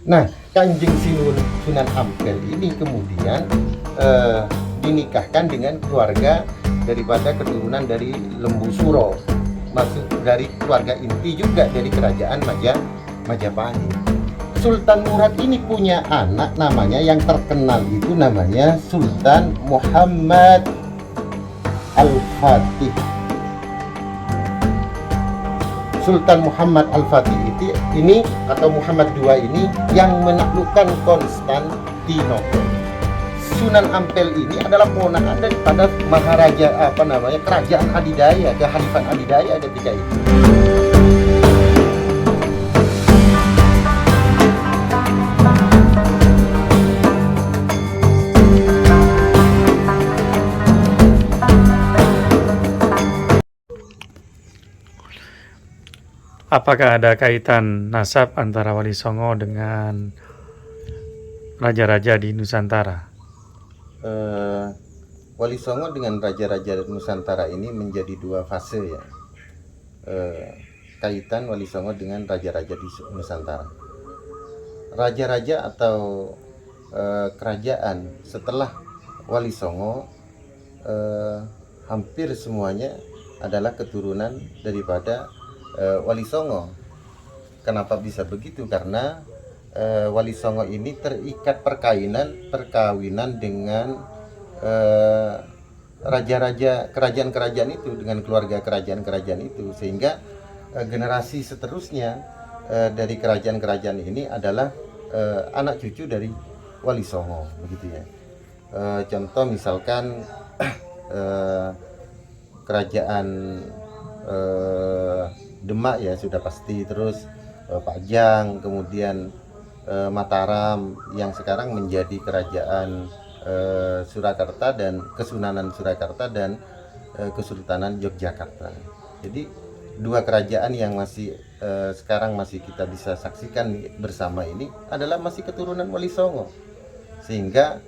Nah, Kanjeng Sunan Ampel ini kemudian dinikahkan dengan keluarga daripada keturunan dari Lembu Suro, masuk dari keluarga inti juga dari kerajaan Majapahit. Sultan Murad ini punya anak namanya yang terkenal itu namanya Sultan Muhammad Al-Fatih. Sultan Muhammad Al-Fatih ini atau Muhammad II ini yang menaklukkan Konstantinopel. Sunan Ampel ini adalah ponakan daripada Maharaja Kerajaan Adidaya, Kekhalifan Adidaya ketika itu. Apakah ada kaitan nasab antara Wali Songo dengan raja-raja di Nusantara? Wali Songo dengan raja-raja Nusantara ini menjadi dua fase ya. Kaitan Wali Songo dengan raja-raja di Nusantara. Raja-raja atau kerajaan setelah Wali Songo hampir semuanya adalah keturunan daripada Wali Songo. Kenapa bisa begitu? Karena Wali Songo ini terikat perkawinan dengan raja-raja kerajaan-kerajaan itu, dengan keluarga kerajaan-kerajaan itu, sehingga generasi seterusnya dari kerajaan-kerajaan ini adalah anak cucu dari Wali Songo, begitu ya. Contoh misalkan kerajaan Demak ya sudah pasti, terus Pajang, kemudian Mataram yang sekarang menjadi kerajaan Surakarta dan Kesunanan Surakarta dan Kesultanan Yogyakarta. Jadi dua kerajaan yang masih sekarang masih kita bisa saksikan bersama ini adalah masih keturunan Wali Songo, sehingga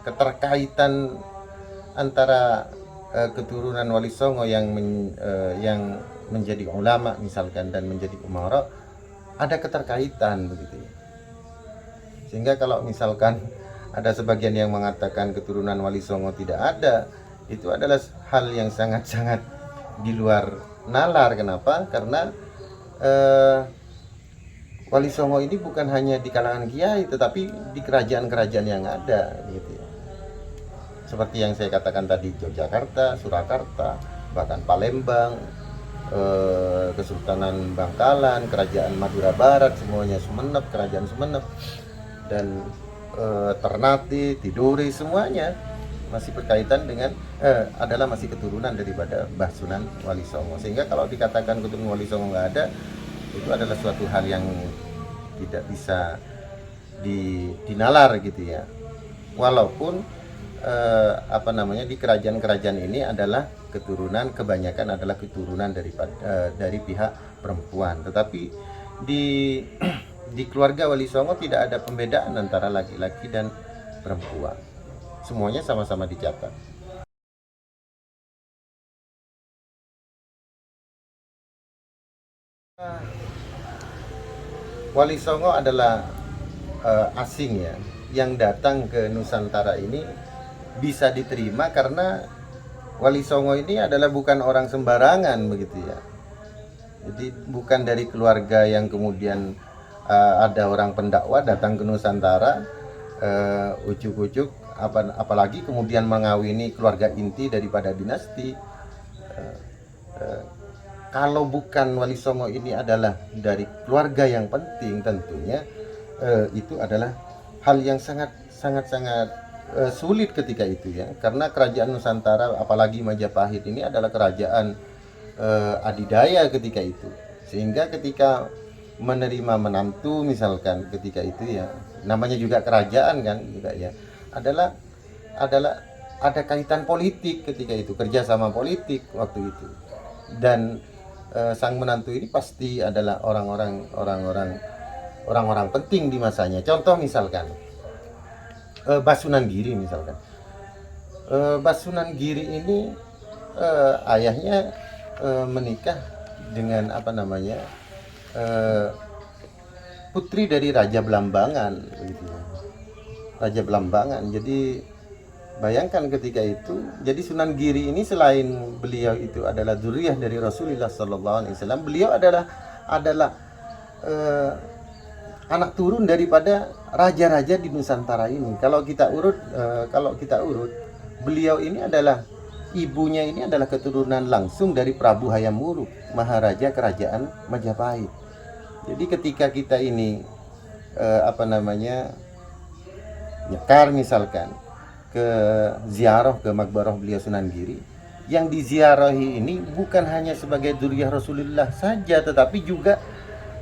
keterkaitan antara keturunan Wali Songo yang menjadi ulama misalkan dan menjadi umara ada keterkaitan begitu ya. Sehingga kalau misalkan ada sebagian yang mengatakan keturunan Wali Songo tidak ada, itu adalah hal yang sangat-sangat di luar nalar. Kenapa? Karena Wali Songo ini bukan hanya di kalangan kiai, tetapi di kerajaan-kerajaan yang ada gitu ya. Seperti yang saya katakan tadi, Yogyakarta, Surakarta, bahkan Palembang, Kesultanan Bangkalan, Kerajaan Madura Barat, semuanya Sumenep, Kerajaan Sumenep, dan Ternate, Tidore, semuanya masih berkaitan dengan adalah masih keturunan daripada Mbah Sunan Wali Songo. Sehingga kalau dikatakan keturunan Wali Songo nggak ada, itu adalah suatu hal yang tidak bisa dinalar gitu ya. Walaupun di kerajaan-kerajaan ini adalah kebanyakan adalah keturunan dari pihak perempuan, tetapi di keluarga Wali Songo tidak ada pembedaan antara laki-laki dan perempuan, semuanya sama-sama dicatat. Wali Songo adalah asing ya, yang datang ke Nusantara ini bisa diterima karena Wali Songo ini adalah bukan orang sembarangan begitu ya. Jadi bukan dari keluarga yang kemudian ada orang pendakwa datang ke Nusantara ujuk-ujuk, apalagi kemudian mengawini keluarga inti daripada dinasti. Kalau bukan Wali Songo ini adalah dari keluarga yang penting, tentunya itu adalah hal yang sangat sulit ketika itu ya, karena kerajaan Nusantara apalagi Majapahit ini adalah kerajaan adidaya ketika itu, sehingga ketika menerima menantu misalkan ketika itu ya, namanya juga kerajaan kan juga ya, adalah ada kaitan politik ketika itu, kerjasama politik waktu itu, dan sang menantu ini pasti adalah orang-orang penting di masanya. Contoh misalkan Basunan Giri misalkan. Basunan Giri ini ayahnya menikah dengan putri dari Raja Belambangan begitu ya. Raja Belambangan. Jadi bayangkan ketika itu, jadi Sunan Giri ini selain beliau itu adalah dzurriyyah dari Rasulullah Sallallahu Alaihi Wasallam, beliau adalah anak turun daripada raja-raja di Nusantara ini. Kalau kita urut, beliau ini adalah ibunya ini adalah keturunan langsung dari Prabu Hayam Wuruk, Maharaja Kerajaan Majapahit. Jadi ketika kita ini nyekar misalkan ke ziarah ke makbarah beliau Sunan Giri, yang diziarahi ini bukan hanya sebagai dzurriyyah Rasulullah saja, tetapi juga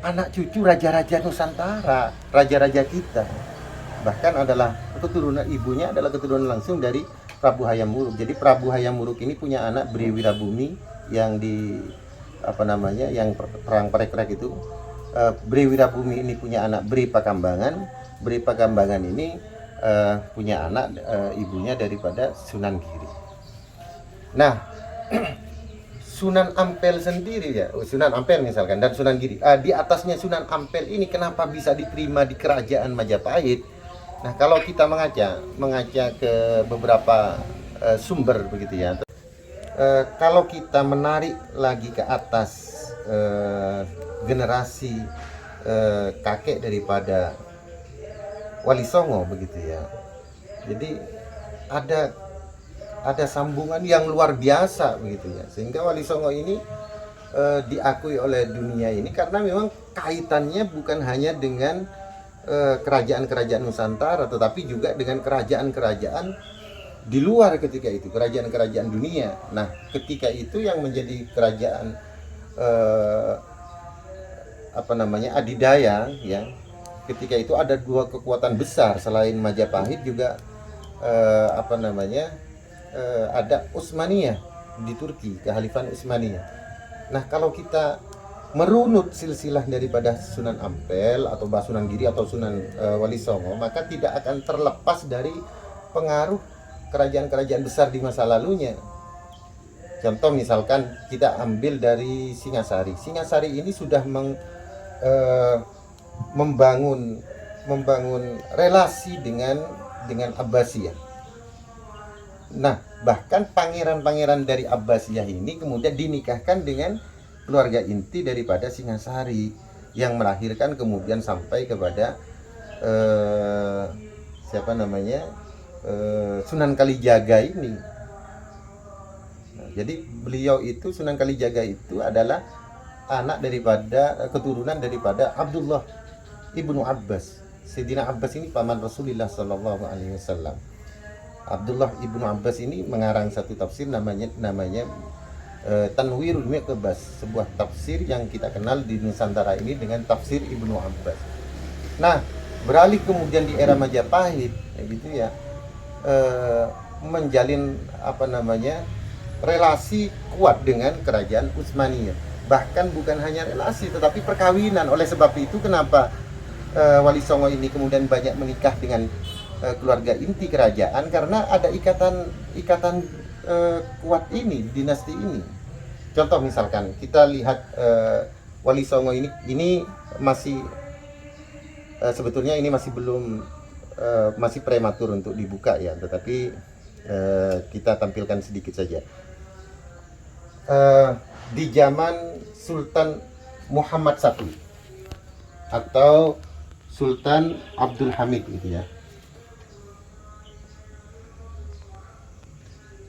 anak cucu raja-raja Nusantara, raja-raja kita. Bahkan adalah keturunan ibunya adalah keturunan langsung dari Prabu Hayam Wuruk. Jadi Prabu Hayam Wuruk ini punya anak Bri Wirabumi yang yang perang Parekrek itu. Bri Wirabumi ini punya anak Bri Pakambangan. Bri Pakambangan ini punya anak ibunya daripada Sunan Giri. Nah, Sunan Ampel sendiri ya, Sunan Ampel misalkan dan Sunan Giri. Di atasnya Sunan Ampel ini kenapa bisa diterima di kerajaan Majapahit? Nah, kalau kita mengaca ke beberapa sumber begitu ya. Kalau kita menarik lagi ke atas generasi kakek daripada Wali Songo begitu ya. Jadi ada sambungan yang luar biasa begitu ya. Sehingga Wali Songo ini diakui oleh dunia ini karena memang kaitannya bukan hanya dengan kerajaan-kerajaan Nusantara, tetapi juga dengan kerajaan-kerajaan di luar ketika itu, kerajaan-kerajaan dunia. Nah, ketika itu yang menjadi kerajaan adidaya ya. Ketika itu ada dua kekuatan besar selain Majapahit juga ada Utsmaniyah di Turki, Kekhalifan Utsmaniyah. Nah, kalau kita merunut silsilah daripada Sunan Ampel atau Sunan Giri atau Sunan Wali Songo, maka tidak akan terlepas dari pengaruh kerajaan-kerajaan besar di masa lalunya. Contoh misalkan kita ambil dari Singasari. Singasari ini sudah membangun relasi dengan Abbasiyah. Nah, bahkan pangeran-pangeran dari Abbasiyah ini kemudian dinikahkan dengan keluarga inti daripada Singasari yang melahirkan kemudian sampai kepada Sunan Kalijaga ini. Nah, jadi beliau itu Sunan Kalijaga itu adalah anak daripada keturunan daripada Abdullah ibnu Abbas. Sayyidina Abbas ini paman Rasulullah Sallallahu Alaihi Wasallam. Abdullah ibnu Abbas ini mengarang satu tafsir namanya Tanwirul Miqbas, sebuah tafsir yang kita kenal di Nusantara ini dengan tafsir Ibnu Abbas. Nah, beralih kemudian di era Majapahit gitu ya, menjalin relasi kuat dengan kerajaan Utsmaniyah. Bahkan bukan hanya relasi tetapi perkawinan. Oleh sebab itu kenapa Wali Songo ini kemudian banyak menikah dengan keluarga inti kerajaan, karena ada ikatan kuat ini, dinasti ini. Contoh misalkan kita lihat Wali Songo ini masih sebetulnya ini masih belum masih prematur untuk dibuka ya, tetapi kita tampilkan sedikit saja. Di zaman Sultan Muhammad I atau Sultan Abdul Hamid gitu ya.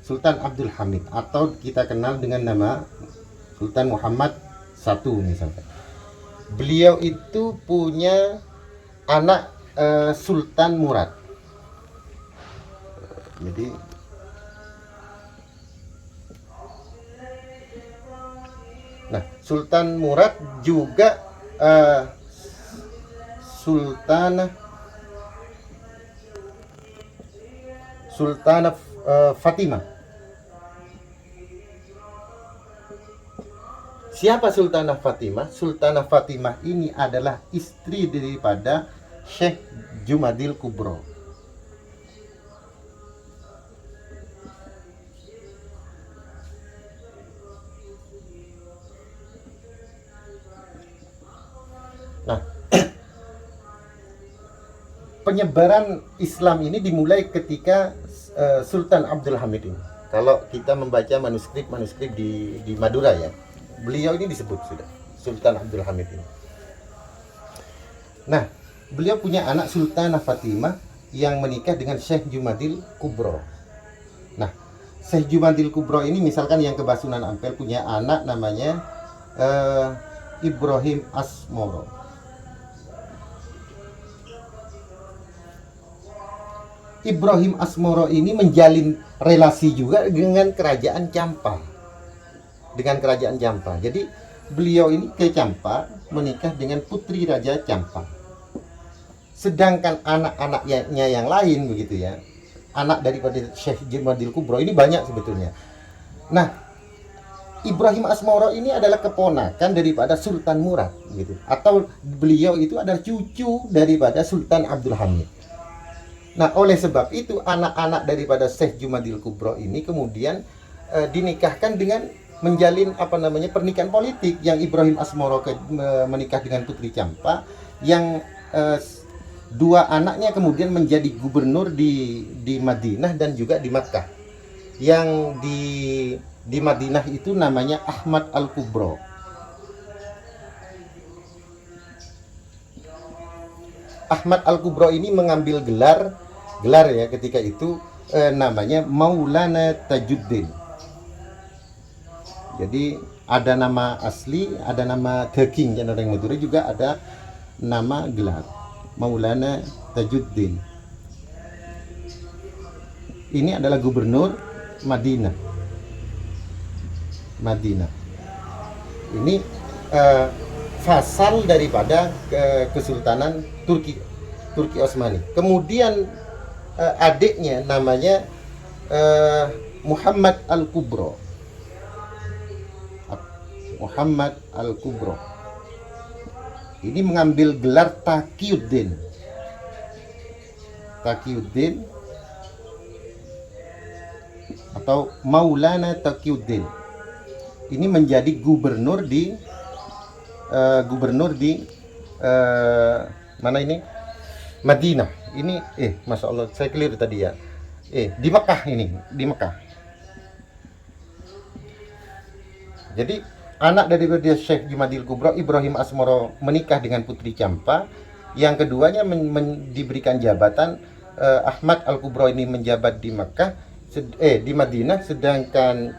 Sultan Abdul Hamid atau kita kenal dengan nama Sultan Muhammad I misalkan. Beliau itu punya anak Sultan Murad. Jadi Sultan Murad juga Sultanah Fatimah. Siapa Sultanah Fatimah? Sultanah Fatimah ini adalah istri daripada Syekh Jumadil Kubro. Nah, penyebaran Islam ini dimulai ketika Sultan Abdul Hamid ini. Kalau kita membaca manuskrip di Madura ya, beliau ini disebut sudah Sultan Abdul Hamid ini. Nah, beliau punya anak Sultanah Fatimah yang menikah dengan Syekh Jumadil Kubro. Nah, Syekh Jumadil Kubro ini misalkan yang ke Basunan Ampel punya anak namanya Ibrahim Asmoro. Ibrahim Asmoro ini menjalin relasi juga dengan kerajaan Campa. Jadi beliau ini ke Campa menikah dengan putri Raja Campa. Sedangkan anak-anaknya yang lain begitu ya, anak daripada Syekh Jumadil Kubro ini banyak sebetulnya. Nah, Ibrahim Asmoro ini adalah keponakan daripada Sultan Murad gitu. Atau beliau itu adalah cucu daripada Sultan Abdul Hamid. Nah, oleh sebab itu anak-anak daripada Syekh Jumadil Kubro ini kemudian dinikahkan dengan menjalin pernikahan politik, yang Ibrahim Asmoro menikah dengan putri Campa, yang dua anaknya kemudian menjadi gubernur di Madinah dan juga di Makkah. Yang di Madinah itu namanya Ahmad Al-Kubro. Ahmad Al-Kubro ini mengambil gelar ya ketika itu namanya Maulana Tajuddin. Jadi ada nama asli, ada nama The King, dan orang Madura juga ada nama gelar Maulana Tajuddin. Ini adalah gubernur Madinah. Ini fasal daripada Kesultanan Turki Osmani. Kemudian adiknya namanya Muhammad Al-Kubro. Ini mengambil gelar Taqiyuddin atau Maulana Taqiyuddin. Ini menjadi gubernur di mana ini? Madinah. Ini Masya Allah, saya keliru tadi ya. Di Mekah ini, di Mekah. Jadi anak daripada Syekh Jumadil Kubro, Ibrahim Asmoro, menikah dengan putri Campa. Yang keduanya diberikan jabatan, Ahmad Al-Kubro ini menjabat di Mekah, di Madinah, sedangkan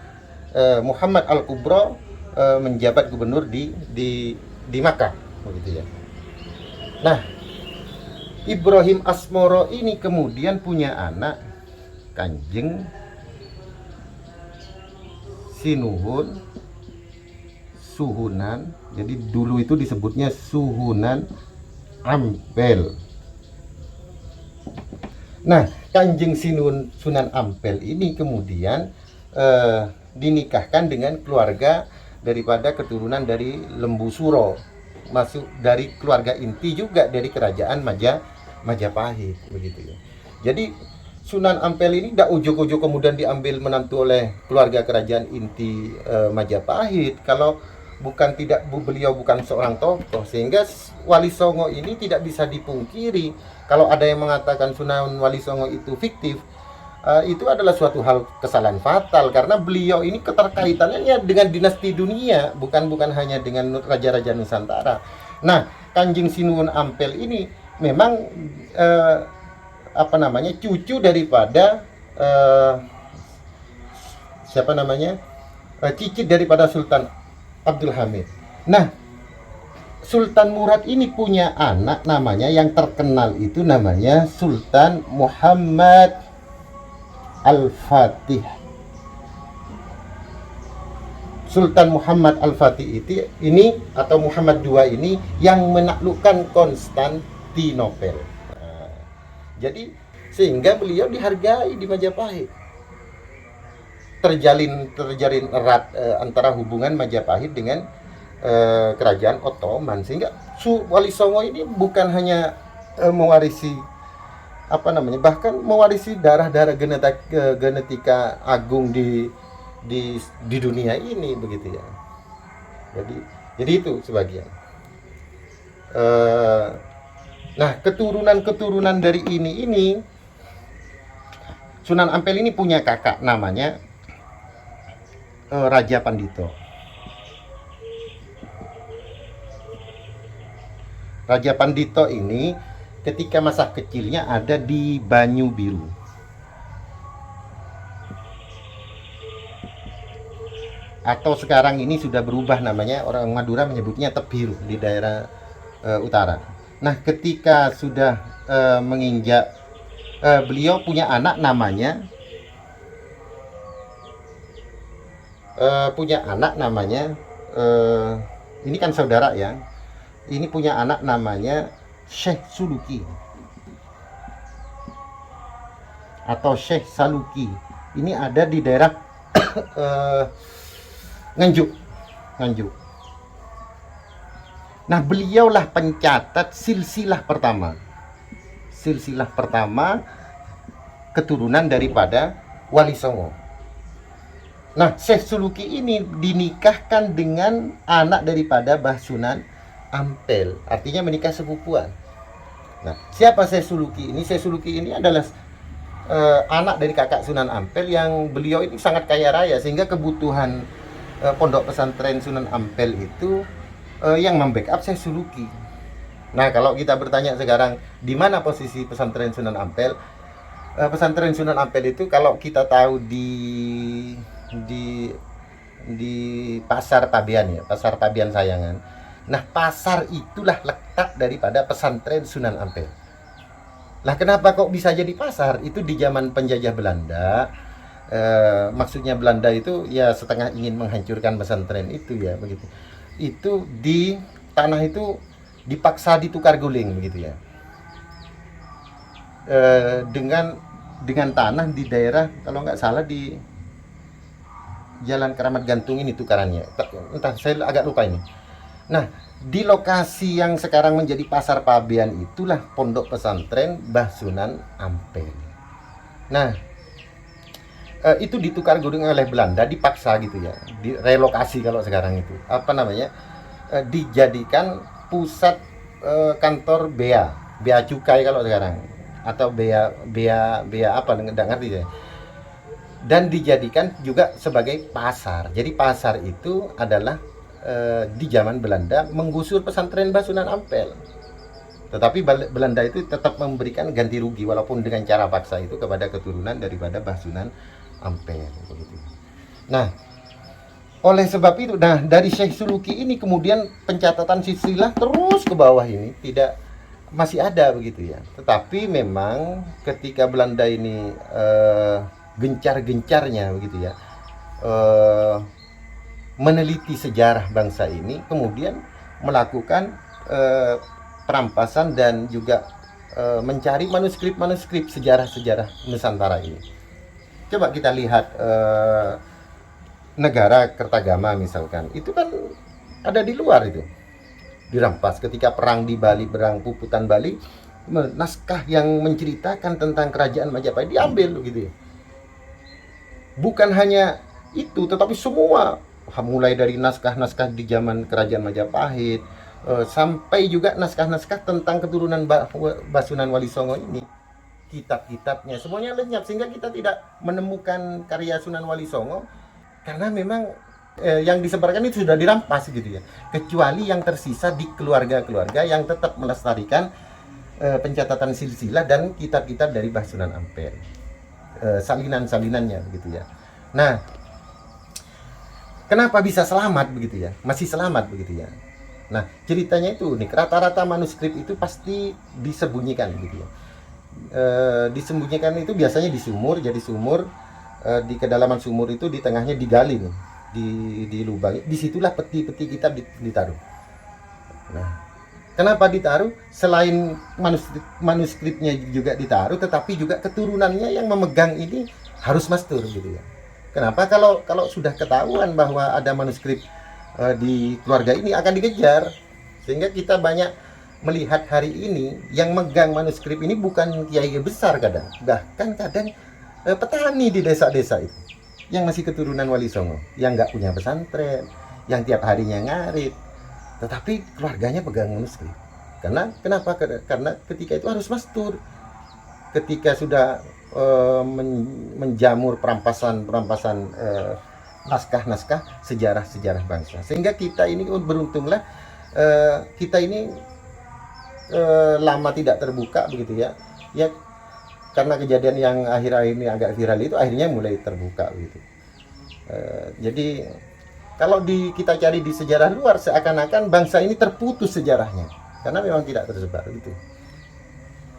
Muhammad Al-Kubro menjabat gubernur di Makkah, begitu ya. Nah, Ibrahim Asmoro ini kemudian punya anak Kanjeng Suhunan. Jadi dulu itu disebutnya Suhunan Ampel. Nah, Kanjeng Sunan Ampel ini kemudian dinikahkan dengan keluarga daripada keturunan dari Lembu Suro, masuk dari keluarga inti juga dari kerajaan Majapahit, begitu ya. Jadi Sunan Ampel ini tidak ujuk-ujuk kemudian diambil menantu oleh keluarga kerajaan inti Majapahit. Kalau beliau bukan seorang tokoh, sehingga Wali Songo ini tidak bisa dipungkiri. Kalau ada yang mengatakan Sunan Wali Songo itu fiktif, itu adalah suatu hal kesalahan fatal, karena beliau ini keterkaitannya dengan dinasti dunia, bukan hanya dengan raja-raja Nusantara. Nah, Kanjeng Sunan Ampel ini memang cucu daripada cicit daripada Sultan Abdul Hamid. Nah, Sultan Murad ini punya anak namanya, yang terkenal itu namanya Sultan Muhammad Al-Fatih. Sultan Muhammad Al-Fatih ini atau Muhammad II ini yang menaklukkan Konstantinopel. Jadi sehingga beliau dihargai di Majapahit. Terjalin erat antara hubungan Majapahit dengan kerajaan Ottoman, sehingga Wali Songo ini bukan hanya mewarisi bahkan mewarisi darah-darah genetika agung di dunia ini, begitu ya. Jadi itu sebagian. Nah, keturunan-keturunan dari ini Sunan Ampel ini punya kakak namanya Raja Pandito. Raja Pandito ini ketika masa kecilnya ada di Banyu Biru. Atau sekarang ini sudah berubah namanya, orang Madura menyebutnya Tebiru di daerah utara. Nah, ketika sudah menginjak, beliau punya anak namanya ini kan saudara ya. Ini punya anak namanya Syekh Suluki atau Syekh Saluki. Ini ada di daerah Nganjuk. Nah, beliaulah pencatat silsilah pertama keturunan daripada Wali Songo. Nah, Syekh Suluki ini dinikahkan dengan anak daripada Mbah Sunan Ampel, artinya menikah sepupuan. Nah, siapa Syekh Suluki ini? Syekh Suluki ini adalah anak dari kakak Sunan Ampel, yang beliau ini sangat kaya raya sehingga kebutuhan pondok pesantren Sunan Ampel itu yang membackup Syekh Suluki. Nah, kalau kita bertanya sekarang di mana posisi pesantren Sunan Ampel? Pesantren Sunan Ampel itu kalau kita tahu di Pasar Pabean ya, Pasar Pabean Sayangan. Nah, pasar itulah letak daripada pesantren Sunan Ampel. Lah, kenapa kok bisa jadi pasar? Itu di zaman penjajah Belanda. Maksudnya Belanda itu ya setengah ingin menghancurkan pesantren itu ya, begitu. Itu di tanah itu dipaksa ditukar guling begitu ya. Dengan tanah di daerah, kalau nggak salah di Jalan Keramat Gantung ini tukarannya. Entah, saya agak lupa ini. Nah, di lokasi yang sekarang menjadi Pasar Pabean itulah pondok pesantren Mbah Sunan Ampel. Nah, itu ditukar guling oleh Belanda, dipaksa gitu ya, direlokasi kalau sekarang itu. Apa namanya? Dijadikan pusat kantor bea cukai kalau sekarang, atau bea apa, enggak ngerti saya. Dan dijadikan juga sebagai pasar. Jadi pasar itu adalah di zaman Belanda menggusur pesantren Mbah Sunan Ampel. Tetapi Belanda itu tetap memberikan ganti rugi walaupun dengan cara paksa itu kepada keturunan daripada Mbah Sunan Ampel begitu. Nah, oleh sebab itu, nah dari Syekh Suluki ini kemudian pencatatan silsilah terus ke bawah ini masih ada begitu ya. Tetapi memang ketika Belanda ini gencar-gencarnya begitu ya, meneliti sejarah bangsa ini, kemudian melakukan perampasan dan juga mencari manuskrip sejarah-sejarah Nusantara ini. Coba kita lihat negara Kertagama misalkan, itu kan ada di luar itu, dirampas ketika perang di Bali, perang Puputan Bali. Naskah yang menceritakan tentang kerajaan Majapahit diambil gitu ya. Bukan hanya itu, tetapi semua, mulai dari naskah-naskah di zaman kerajaan Majapahit sampai juga naskah-naskah tentang keturunan Basunan Wali Songo ini, kitab-kitabnya semuanya lenyap, sehingga kita tidak menemukan karya Sunan Wali Songo karena memang yang disebarkan itu sudah dirampas gitu ya. Kecuali yang tersisa di keluarga-keluarga yang tetap melestarikan pencatatan silsilah dan kitab-kitab dari Mbah Sunan Ampel, salinan-salinannya begitu ya. Nah, kenapa bisa selamat begitu ya? Masih selamat begitu ya. Nah, ceritanya itu unik. Rata-rata manuskrip itu pasti disembunyikan gitu ya. Disembunyikan itu biasanya di sumur. Jadi sumur, di kedalaman sumur itu di tengahnya digali nih, dilubangi. Disitulah peti-peti kitab ditaruh. Nah, kenapa ditaruh? Selain manuskripnya juga ditaruh, tetapi juga keturunannya yang memegang ini harus mastur gitu ya. Kenapa? Kalau sudah ketahuan bahwa ada manuskrip di keluarga ini, akan dikejar. Sehingga kita banyak melihat hari ini yang megang manuskrip ini bukan kiai besar kadang, bahkan kadang petani di desa-desa itu yang masih keturunan Wali Songo, yang nggak punya pesantren, yang tiap harinya ngarit, tetapi keluarganya pegang manuskrip. Karena kenapa? Karena ketika itu harus mastur. Ketika sudah menjamur perampasan naskah-naskah sejarah-sejarah bangsa. Sehingga kita ini beruntunglah kita ini lama tidak terbuka begitu ya. Ya karena kejadian yang akhir-akhir ini agak viral itu akhirnya mulai terbuka begitu. Jadi kalau kita cari di sejarah luar seakan-akan bangsa ini terputus sejarahnya karena memang tidak tersebar gitu.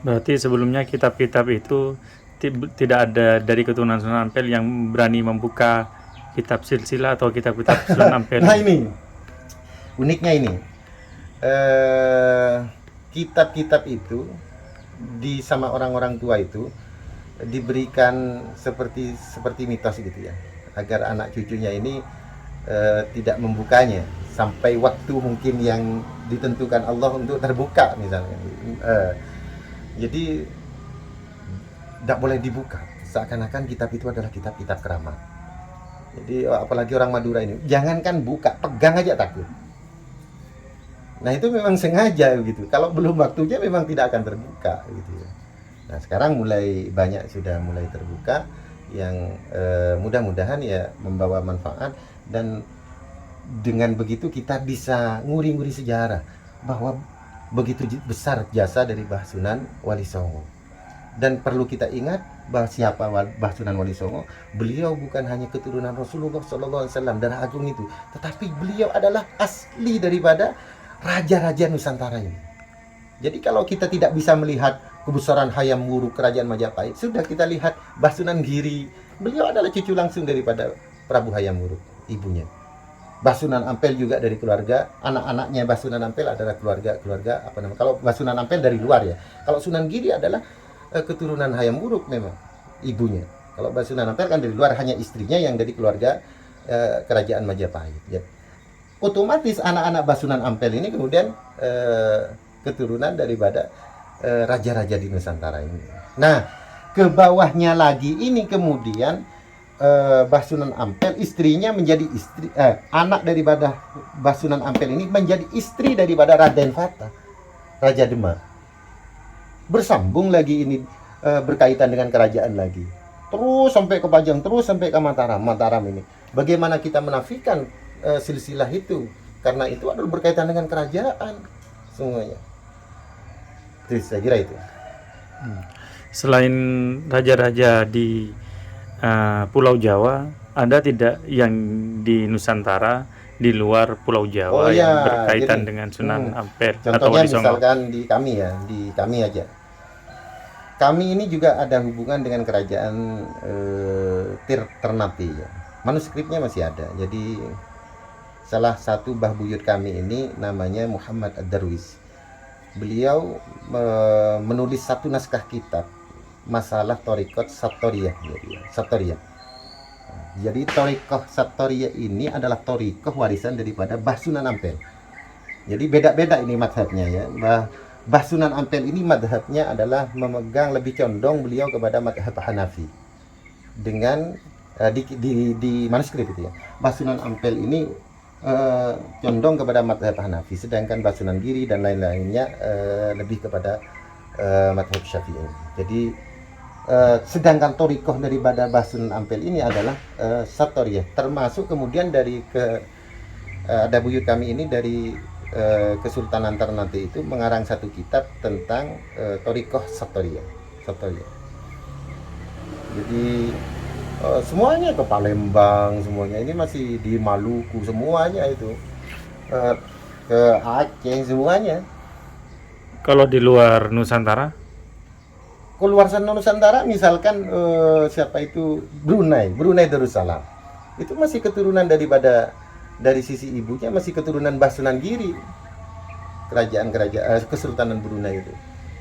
Berarti sebelumnya kitab-kitab itu tidak ada dari keturunan Sunan Ampel yang berani membuka kitab silsilah atau kitab-kitab Sunan Ampel. Nah ini uniknya ini kitab-kitab itu sama orang-orang tua itu diberikan seperti mitos gitu ya, agar anak cucunya ini tidak membukanya sampai waktu mungkin yang ditentukan Allah untuk terbuka misalnya. Jadi tidak boleh dibuka, seakan-akan kitab itu adalah kitab-kitab keramat. Jadi apalagi orang Madura ini, jangankan buka, pegang aja takut. Nah itu memang sengaja gitu. Kalau belum waktunya memang tidak akan terbuka gitu ya. Nah sekarang sudah mulai terbuka, yang mudah-mudahan ya membawa manfaat, dan dengan begitu kita bisa nguri-nguri sejarah bahwa begitu besar jasa dari Mbah Sunan Wali Songo. Dan perlu kita ingat bahwa siapa Mbah Sunan Wali Songo, beliau bukan hanya keturunan Rasulullah SAW, darah agung itu, tetapi beliau adalah asli daripada raja-raja Nusantara ini. Jadi kalau kita tidak bisa melihat kebesaran Hayam Wuruk Kerajaan Majapahit, sudah kita lihat Mbah Sunan Giri, beliau adalah cucu langsung daripada Prabu Hayam Wuruk, ibunya. Mbah Sunan Ampel juga dari keluarga, anak-anaknya Mbah Sunan Ampel adalah keluarga apa namanya? Kalau Mbah Sunan Ampel dari luar ya. Kalau Sunan Giri adalah keturunan Hayam Wuruk memang ibunya. Kalau Mbah Sunan Ampel kan dari luar, hanya istrinya yang dari keluarga Kerajaan Majapahit. Ya. Otomatis anak-anak Mbah Sunan Ampel ini kemudian keturunan daripada raja-raja di Nusantara ini. Nah, ke bawahnya lagi ini kemudian Mbah Sunan Ampel istrinya menjadi anak daripada Mbah Sunan Ampel ini menjadi istri daripada Raden Fata, Raja Demak. Bersambung lagi ini berkaitan dengan kerajaan lagi. Terus sampai ke Pajang, terus sampai ke Mataram. Mataram ini. Bagaimana kita menafikan silsilah itu? Karena itu adalah berkaitan dengan kerajaan semuanya. Jadi saya kira itu. Selain raja-raja di Pulau Jawa, ada tidak yang di Nusantara di luar Pulau Jawa yang berkaitan dengan Sunan Ampel atau contohnya Wali Songo? misalkan di kami aja. Kami ini juga ada hubungan dengan kerajaan Ternate ya. Manuskripnya masih ada. Jadi salah satu mbah buyut kami ini namanya Muhammad Ad-Darwis. Beliau menulis satu naskah kitab masalah Thariqat Sattoriyah. Jadi Thariqah Sattoriyah ini adalah thariqah warisan daripada Mbah Sunan Ampel. Jadi beda-beda ini madhabnya ya. Mbah Sunan Ampel ini madhabnya adalah memegang, lebih condong beliau kepada madhab Hanafi. Dengan di manuskrip itu ya. Mbah Sunan Ampel ini condong kepada madhab Hanafi, sedangkan Mbah Sunan Giri dan lain-lainnya lebih kepada madhab Syafi'i. Jadi sedangkan thariqah daripada Mbah Sunan Ampel ini adalah Sattoriyah, termasuk kemudian dari ada buyut kami ini dari Kesultanan Ternate itu mengarang satu kitab tentang thariqah Sattoriyah. Jadi semuanya ke Palembang, semuanya ini masih di Maluku, semuanya itu ke Aceh, semuanya. Kalau di luar Nusantara? Keluar sana Nusantara misalkan siapa itu Brunei Darussalam, itu masih keturunan dari sisi ibunya masih keturunan Mbah Sunan Giri, kerajaan Kesultanan Brunei itu.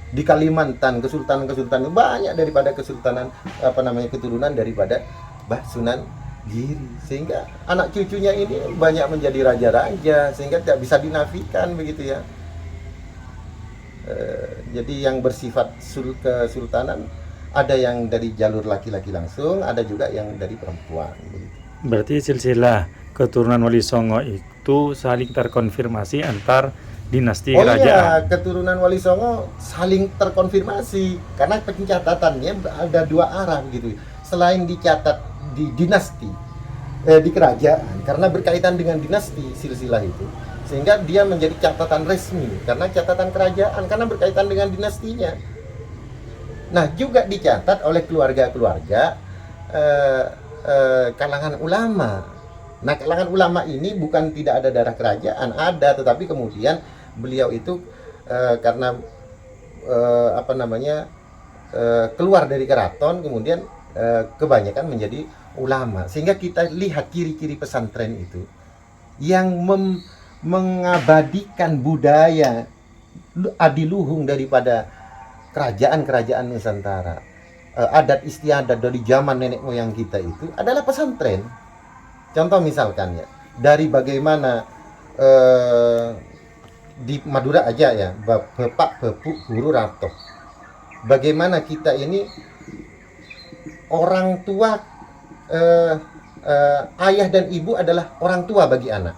Di Kalimantan kesultanan banyak daripada kesultanan keturunan daripada Mbah Sunan Giri, sehingga anak cucunya ini banyak menjadi raja-raja, sehingga tidak bisa dinafikan begitu ya. Jadi yang bersifat kesultanan ada yang dari jalur laki-laki langsung, ada juga yang dari perempuan begitu. Berarti silsilah keturunan Wali Songo itu saling terkonfirmasi antar dinasti Oh kerajaan. iya, keturunan Wali Songo saling terkonfirmasi karena pencatatannya ada dua arah gitu. Selain dicatat di dinasti, di kerajaan, karena berkaitan dengan dinasti silsilah itu, sehingga dia menjadi catatan resmi karena catatan kerajaan karena berkaitan dengan dinastinya. Nah, juga dicatat oleh keluarga-keluarga kalangan ulama. Nah, kalangan ulama ini bukan tidak ada darah kerajaan, ada, tetapi kemudian beliau itu karena apa namanya keluar dari keraton, kemudian kebanyakan menjadi ulama, sehingga kita lihat ciri-ciri pesantren itu yang mengabadikan budaya adiluhung daripada kerajaan-kerajaan Nusantara. Adat istiadat dari zaman nenek moyang kita itu adalah pesantren. Contoh misalkan ya, dari bagaimana di Madura aja ya, bapak, bapu, guru, rato. Bagaimana kita ini orang tua, ayah dan ibu adalah orang tua bagi anak.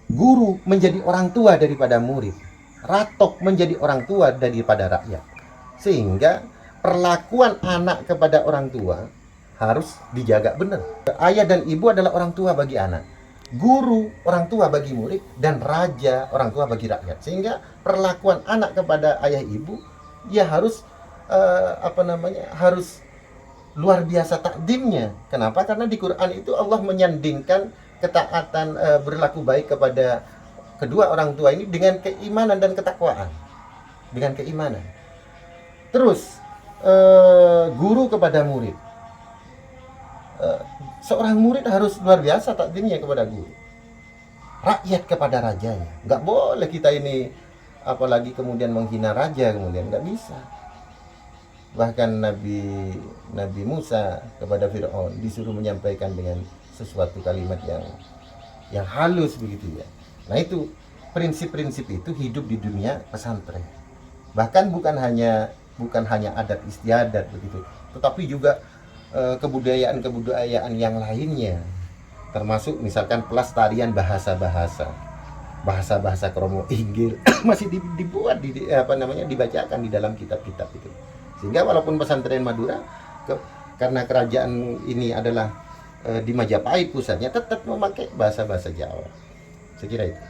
Guru menjadi orang tua daripada murid. Ratok menjadi orang tua daripada rakyat. Sehingga perlakuan anak kepada orang tua harus dijaga benar. Ayah dan ibu adalah orang tua bagi anak, guru orang tua bagi murid, dan raja orang tua bagi rakyat. Sehingga perlakuan anak kepada ayah ibu ya harus harus luar biasa takdimnya. Kenapa? Karena di Quran itu Allah menyandingkan ketaatan, berlaku baik kepada kedua orang tua ini dengan keimanan dan ketakwaan. Dengan keimanan. Terus guru kepada murid. Seorang murid harus luar biasa takdimnya kepada guru. Rakyat kepada rajanya. Nggak boleh kita ini apalagi kemudian menghina raja, kemudian nggak bisa. Bahkan Nabi Musa kepada Fir'aun disuruh menyampaikan dengan sesuatu kalimat yang halus begitu ya. Nah, itu prinsip-prinsip itu hidup di dunia pesantren. Bahkan bukan hanya adat istiadat begitu, tetapi juga kebudayaan yang lainnya, termasuk misalkan pelestarian bahasa-bahasa Kromo Inggil masih dibuat dibacakan di dalam kitab-kitab itu. Sehingga walaupun pesantren Madura karena kerajaan ini adalah di Majapahit pusatnya, tetap memakai bahasa Jawa. Saya kira itu.